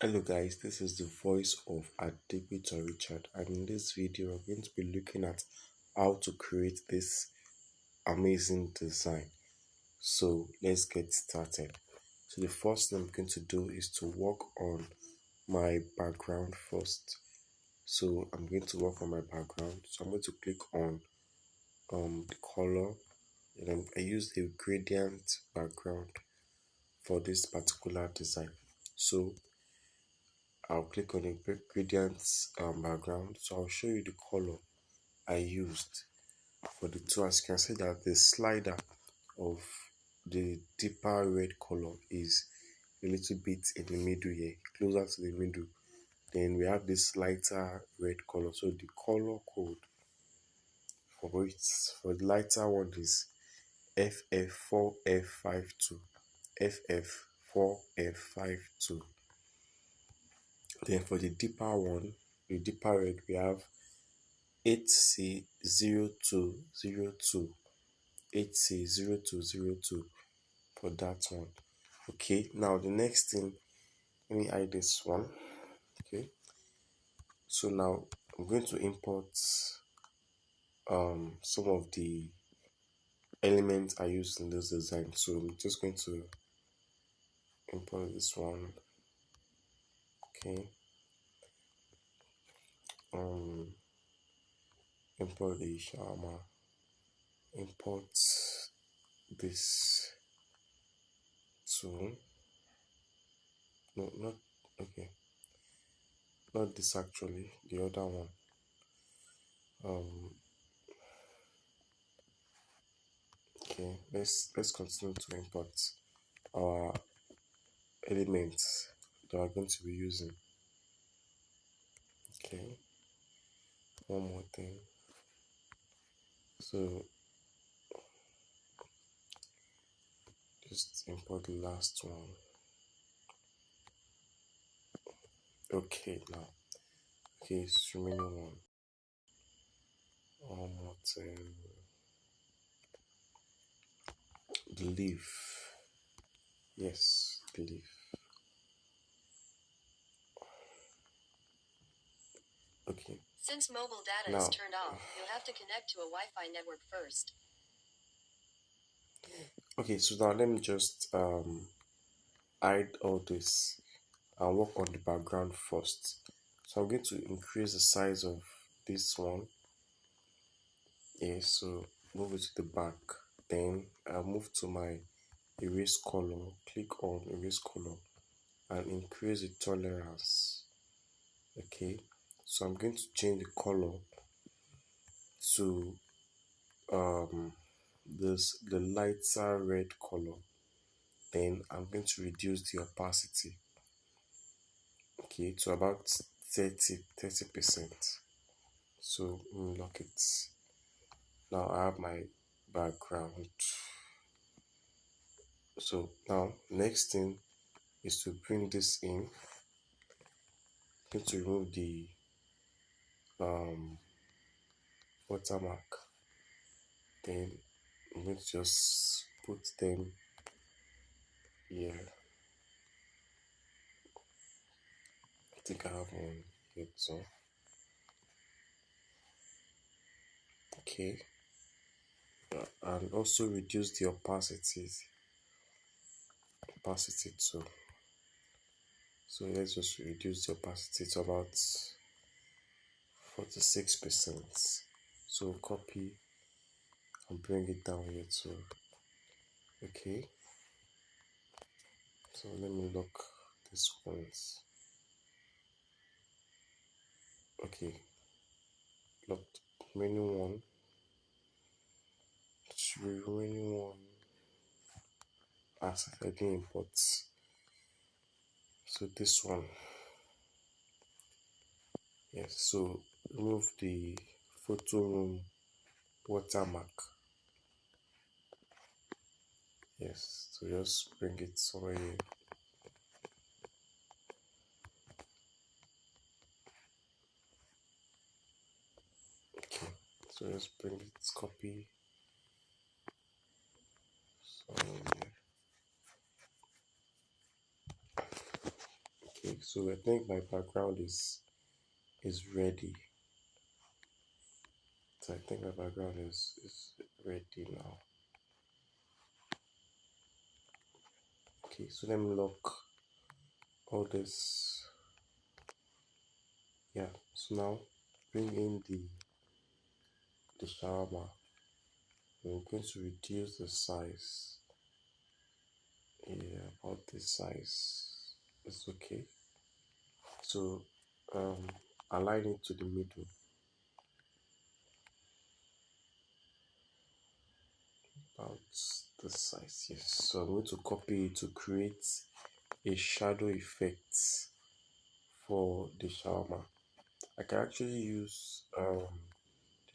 Hello guys, this is the voice of Adebito Richard, and in this video we're going to be looking at how to create this amazing design. So let's get started. So the first thing I'm going to do is to work on my background first. So I'm going to work on my background. So I'm going to click on the color, and then I use the gradient background for this particular design. So I'll click on the gradients background. So I'll show you the color I used for the two. As you can see that the slider of the deeper red color is a little bit in the middle here, closer to the middle. Then we have this lighter red color. So the color code for the lighter one is FF4F52. FF4F52. Then for the deeper one, the deeper red, we have 8C0202. 8C0202 for that one. Okay, now the next thing, let me hide this one. Okay, so now I'm going to import some of the elements I used in this design. So I'm just going to import this one. Okay, import the shawarma, import this tool. No, not okay, not this actually, the other one. Okay, let's continue to import our elements that we're going to be using. Okay, one more thing. So just import the last one. Okay, now it's remaining one more thing. The leaf. Yes, the leaf. Okay. Since mobile data is turned off, you'll have to connect to a Wi-Fi network first. Okay, so now let me just hide all this and work on the background first. So I'm going to increase the size of this one. Yeah, so move it to the back. Then I'll move to my erase color, click on erase color and increase the tolerance. Okay, so I'm going to change the color to the lighter red color. Then I'm going to reduce the opacity, okay, to about 30%. So lock it. Now I have my background. So now next thing is to bring this in. I'm going to remove the watermark. Then I'm going to just put them here. I think I have one here too. Okay, and also reduce the opacity too. So let's just reduce the opacity to about 46%. So copy and bring it down here too. Okay, so let me lock this once. Okay, locked remaining one. Remaining one as I didn't import. So this one. Yes, so remove the photo room watermark. Yes, so just bring it somewhere here. Okay, so just bring it, copy somewhere here. Okay, so I think my background is ready. So I think my background is ready now. Okay, so let me lock all this. Yeah, so now bring in the shawarma. We're going to reduce the size. Yeah, about this size. It's okay. So align it to the middle. About the size, yes. So I'm going to copy it to create a shadow effect for the shawarma. I can actually use the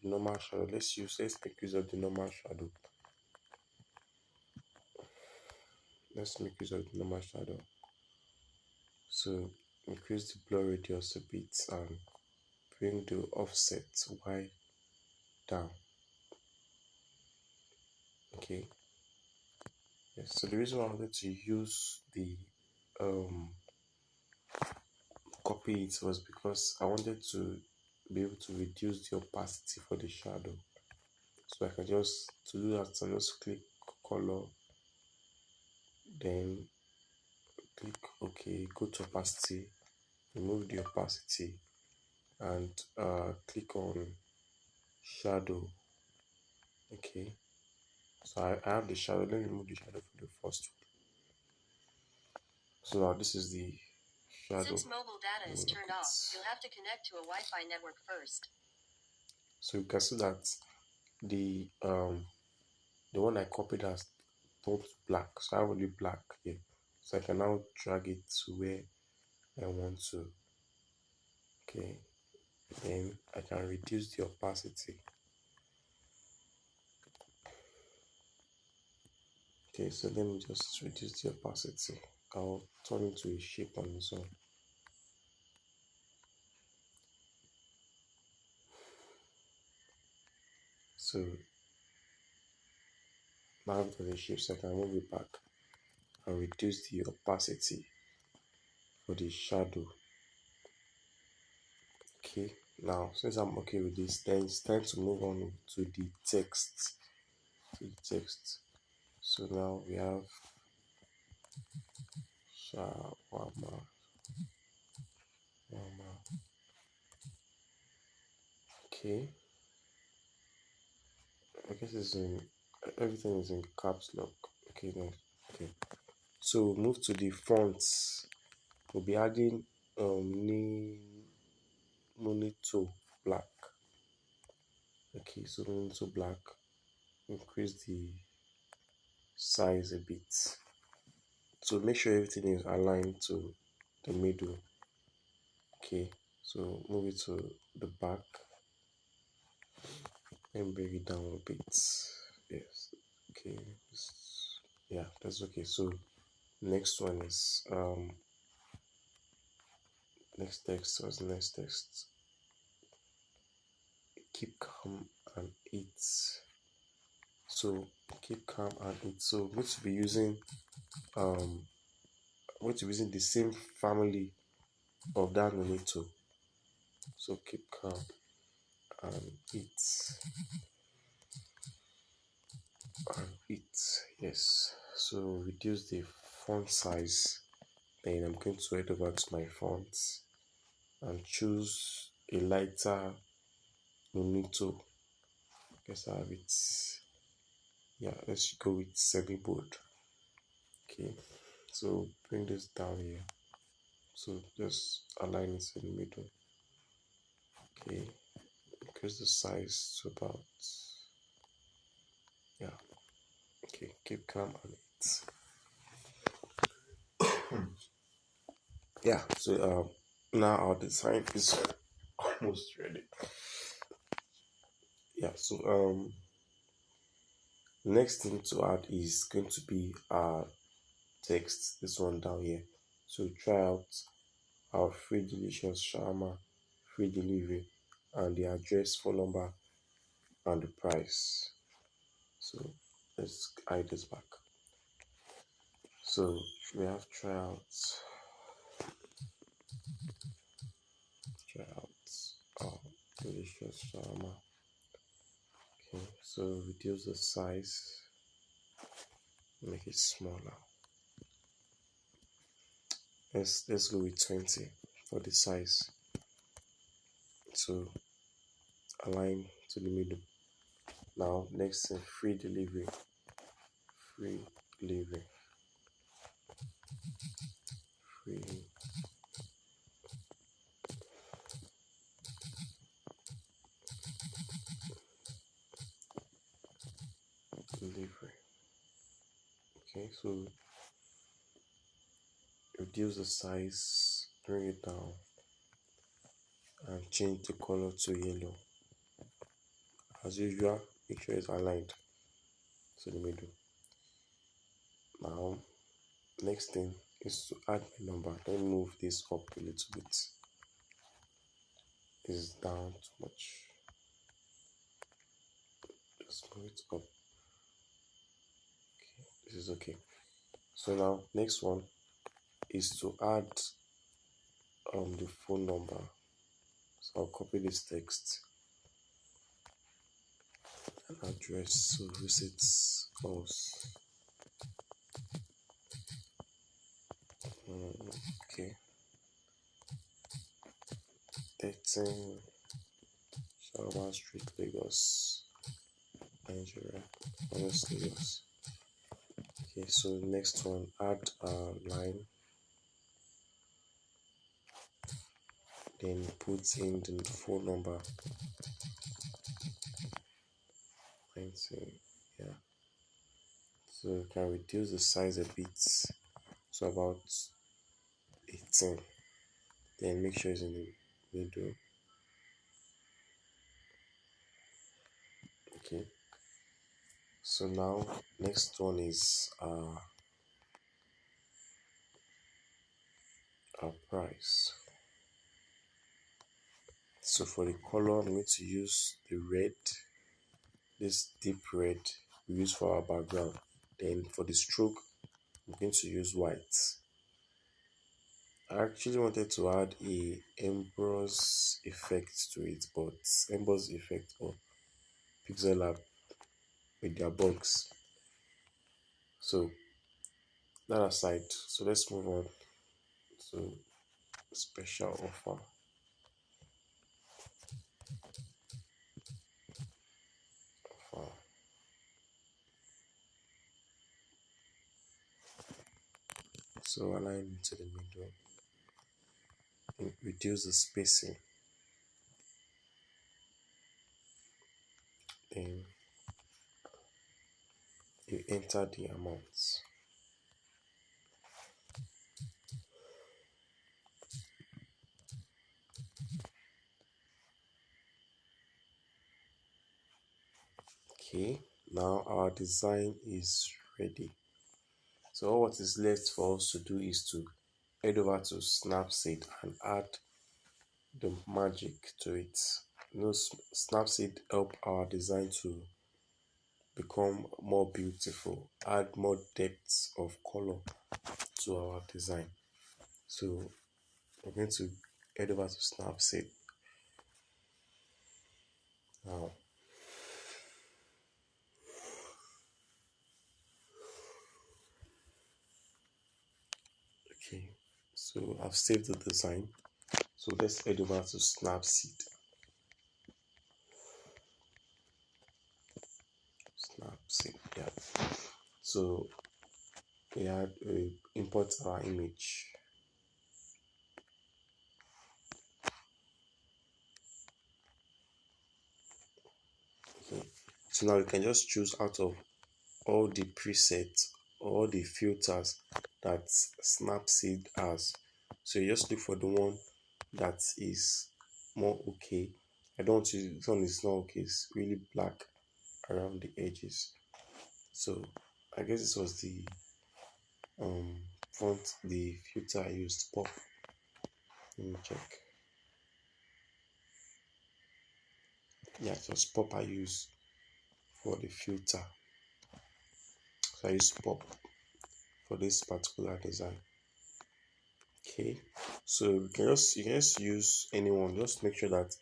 normal shadow. Let's make use of the normal shadow. Let's make use of the normal shadow. So increase the blur radius a bit and bring the offset Y down. Okay. Yes. So the reason why I wanted to use the copy it was because I wanted to be able to reduce the opacity for the shadow. So I can just, to do that, I just click color, then click OK, go to opacity, remove the opacity, and click on shadow. Okay, so I have the shadow. Let me remove the shadow for the first one. So now this is the shadow. Since mobile data is turned off, you'll have to connect to a Wi-Fi network first. So you can see that the one I copied has turned black. So I have only black here. So I can now drag it to where I want to. Okay, then I can reduce the opacity. Okay, so let me just reduce the opacity. I'll turn it to a shape on its own. So now I've done a shape, so I can move it back and reduce the opacity for the shadow. Okay, now since I'm okay with this, then it's time to move on to the text. So now we have shawarma. Okay, I guess everything is in caps lock. Okay, no. Okay, so move to the fonts. We'll be adding Monito black. Okay, so Monito black. Increase the size a bit. So make sure everything is aligned to the middle. Okay, so move it to the back and bring it down a bit. Yes. Okay. Yeah, that's okay. So next one is next text. What's the next text? Keep calm and eat. So keep calm and eat. So I'm going to be using the same family of that Nonito. So keep calm and eat. Yes. So reduce the font size. Then I'm going to head over to my fonts and choose a lighter Nonito. Guess I have it. Yeah, let's go with semi-bold. Okay, so bring this down here. So just align it in the middle. Okay, increase the size to about, yeah. Okay, keep calm on it. Yeah, so now our design is almost ready. Yeah, so next thing to add is going to be our text, this one down here. So try out our free delicious shawarma, free delivery, and the address, phone number, and the price. So let's hide this back. So we have try out Try out delicious shawarma. Okay, so reduce the size, make it smaller. Let's go with 20 for the size. So align to the middle. Now next thing, free delivery. Free delivery. Free delivery. Okay, so reduce the size, bring it down, and change the color to yellow. As usual, make sure it's aligned to the middle. Now, next thing is to add my number. Let me move this up a little bit. This is down too much. Just move it up. Okay, this is okay. So now, next one is to add the phone number. So I'll copy this text and address. So visit us. Okay. 13 Salman Street, Lagos, Nigeria. Honestly, Lagos. Okay, so next one, add a line, then put in the phone number. 19, yeah. So you can reduce the size a bit, so about 18. Then make sure it's in the middle. Okay. So now next one is our price. So for the color, I'm going to use the red, this deep red we use for our background. Then for the stroke, I'm going to use white. I actually wanted to add a emboss effect to it, but emboss effect or Pixellab with their bugs. So that aside, so let's move on to special offer. So align to the middle and reduce the spacing. Then you enter the amounts. Okay, now our design is ready. So all what is left for us to do is to head over to Snapseed and add the magic to it. Snapseed help our design to become more beautiful, add more depth of color to our design. So we're going to head over to Snapseed now. Okay, so I've saved the design. So let's head over to Snapseed. Snapseed, yeah. So we had import our image. Okay. So now you can just choose out of all the presets, all the filters that Snapseed has. So you just look for the one that is more okay. I don't want to, this one is not okay, it's really black around the edges. So I guess this was the the filter I used, pop. Let me check. Yeah, it was pop I used for the filter. So I used pop for this particular design. Okay, so you can just use anyone. Just make sure that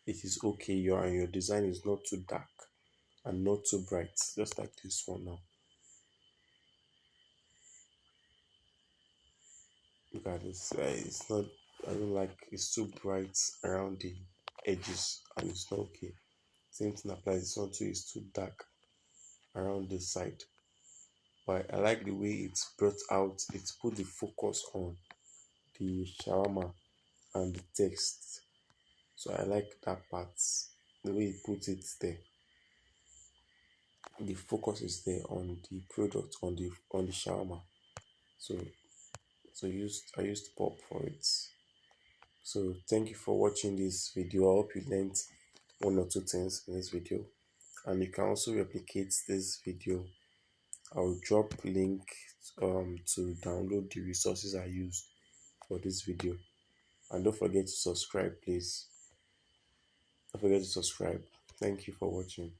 it is okay. Your design is not too dark and not too bright. Just like this one now. Look at this. It's not. I don't like. It's too bright around the edges, and it's not okay. Same thing applies. It's not too. It's too dark around the side. But I like the way it's brought out. It's put the focus on the shawarma and the text. So I like that part. The way it puts it there. The focus is there on the product, on the shawarma. So I used pop for it. So thank you for watching this video. I hope you learned one or two things in this video, and you can also replicate this video. I'll drop link to download the resources I used for this video, and don't forget to subscribe, please. Don't forget to subscribe. Thank you for watching.